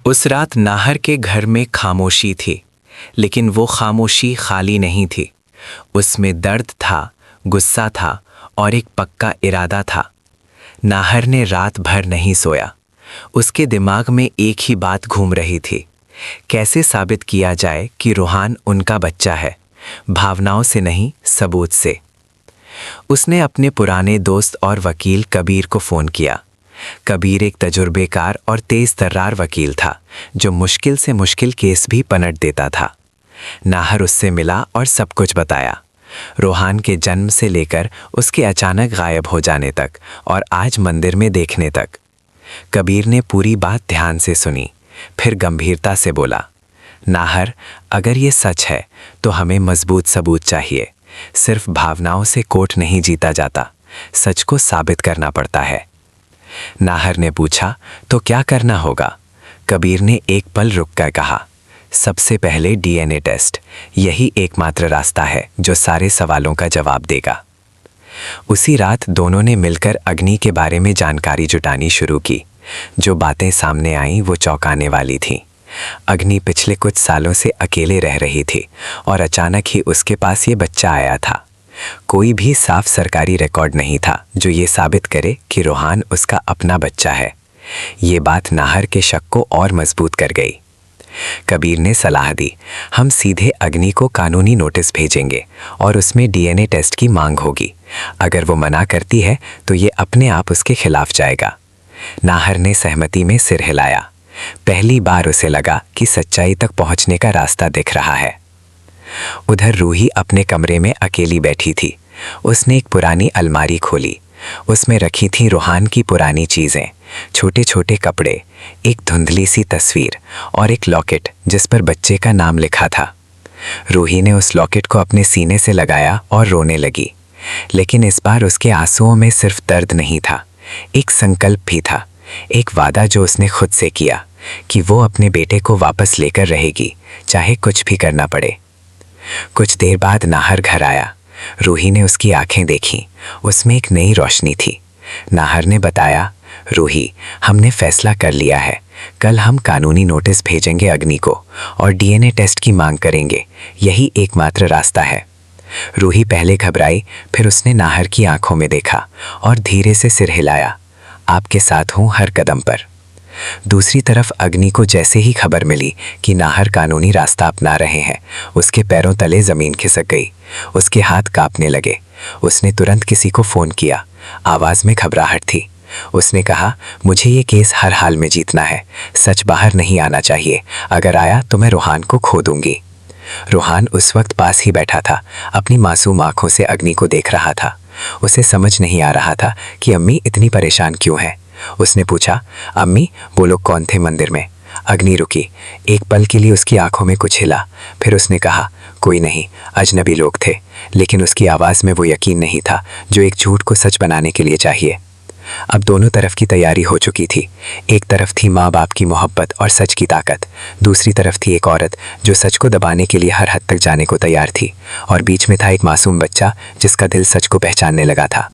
उस रात नाहर के घर में खामोशी थी, लेकिन वो खामोशी खाली नहीं थी। उसमें दर्द था, गुस्सा था और एक पक्का इरादा था। नाहर ने रात भर नहीं सोया। उसके दिमाग में एक ही बात घूम रही थी, कैसे साबित किया जाए कि रोहान उनका बच्चा है, भावनाओं से नहीं, सबूत से। उसने अपने पुराने दोस्त और वकील कबीर को फ़ोन किया। कबीर एक तजुर्बेकार और तेज़ तर्रार वकील था, जो मुश्किल से मुश्किल केस भी पलट देता था। नाहर उससे मिला और सब कुछ बताया, रोहान के जन्म से लेकर उसके अचानक गायब हो जाने तक और आज मंदिर में देखने तक। कबीर ने पूरी बात ध्यान से सुनी, फिर गंभीरता से बोला, नाहर, अगर ये सच है तो हमें मजबूत सबूत चाहिए। सिर्फ भावनाओं से कोर्ट नहीं जीता जाता, सच को साबित करना पड़ता है। नाहर ने पूछा, तो क्या करना होगा? कबीर ने एक पल रुककर कहा, सबसे पहले डीएनए टेस्ट। यही एकमात्र रास्ता है जो सारे सवालों का जवाब देगा। उसी रात दोनों ने मिलकर अग्नि के बारे में जानकारी जुटानी शुरू की। जो बातें सामने आईं वो चौंकाने वाली थीं। अग्नि पिछले कुछ सालों से अकेले रह रही थी और अचानक ही उसके पास ये बच्चा आया था। कोई भी साफ सरकारी रिकॉर्ड नहीं था जो ये साबित करे कि रोहान उसका अपना बच्चा है। ये बात नाहर के शक को और मजबूत कर गई। कबीर ने सलाह दी, हम सीधे अग्नि को कानूनी नोटिस भेजेंगे और उसमें डीएनए टेस्ट की मांग होगी। अगर वो मना करती है तो ये अपने आप उसके खिलाफ जाएगा। नाहर ने सहमति में सिर हिलाया। पहली बार उसे लगा कि सच्चाई तक पहुंचने का रास्ता दिख रहा है। उधर रूही अपने कमरे में अकेली बैठी थी। उसने एक पुरानी अलमारी खोली। उसमें रखी थी रोहान की पुरानी चीज़ें, छोटे छोटे कपड़े, एक धुंधली सी तस्वीर और एक लॉकेट जिस पर बच्चे का नाम लिखा था। रूही ने उस लॉकेट को अपने सीने से लगाया और रोने लगी, लेकिन इस बार उसके आंसुओं में सिर्फ दर्द नहीं था, एक संकल्प भी था, एक वादा जो उसने खुद से किया कि वो अपने बेटे को वापस लेकर रहेगी, चाहे कुछ भी करना पड़े। कुछ देर बाद नाहर घर आया। रूही ने उसकी आंखें देखीं, उसमें एक नई रोशनी थी। नाहर ने बताया, रूही, हमने फैसला कर लिया है। कल हम कानूनी नोटिस भेजेंगे अग्नि को और डीएनए टेस्ट की मांग करेंगे। यही एकमात्र रास्ता है। रूही पहले घबराई, फिर उसने नाहर की आंखों में देखा और धीरे से सिर हिलाया, आपके साथ हूँ हर कदम पर। दूसरी तरफ अग्नि को जैसे ही खबर मिली कि नाहर कानूनी रास्ता अपना रहे हैं, उसके पैरों तले जमीन खिसक गई। उसके हाथ कांपने लगे। उसने तुरंत किसी को फ़ोन किया। आवाज़ में घबराहट थी। उसने कहा, मुझे ये केस हर हाल में जीतना है। सच बाहर नहीं आना चाहिए। अगर आया तो मैं रोहान को खो दूंगी। रोहान उस वक्त पास ही बैठा था, अपनी मासूम आंखों से अग्नि को देख रहा था। उसे समझ नहीं आ रहा था कि अम्मी इतनी परेशान क्यों है। उसने पूछा, अम्मी, वो लोग कौन थे मंदिर में? अग्नि रुकी। एक पल के लिए उसकी आंखों में कुछ हिला, फिर उसने कहा, कोई नहीं, अजनबी लोग थे। लेकिन उसकी आवाज़ में वो यकीन नहीं था जो एक झूठ को सच बनाने के लिए चाहिए। अब दोनों तरफ की तैयारी हो चुकी थी। एक तरफ थी माँ बाप की मोहब्बत और सच की ताकत, दूसरी तरफ थी एक औरत जो सच को दबाने के लिए हर हद तक जाने को तैयार थी, और बीच में था एक मासूम बच्चा जिसका दिल सच को पहचानने लगा था।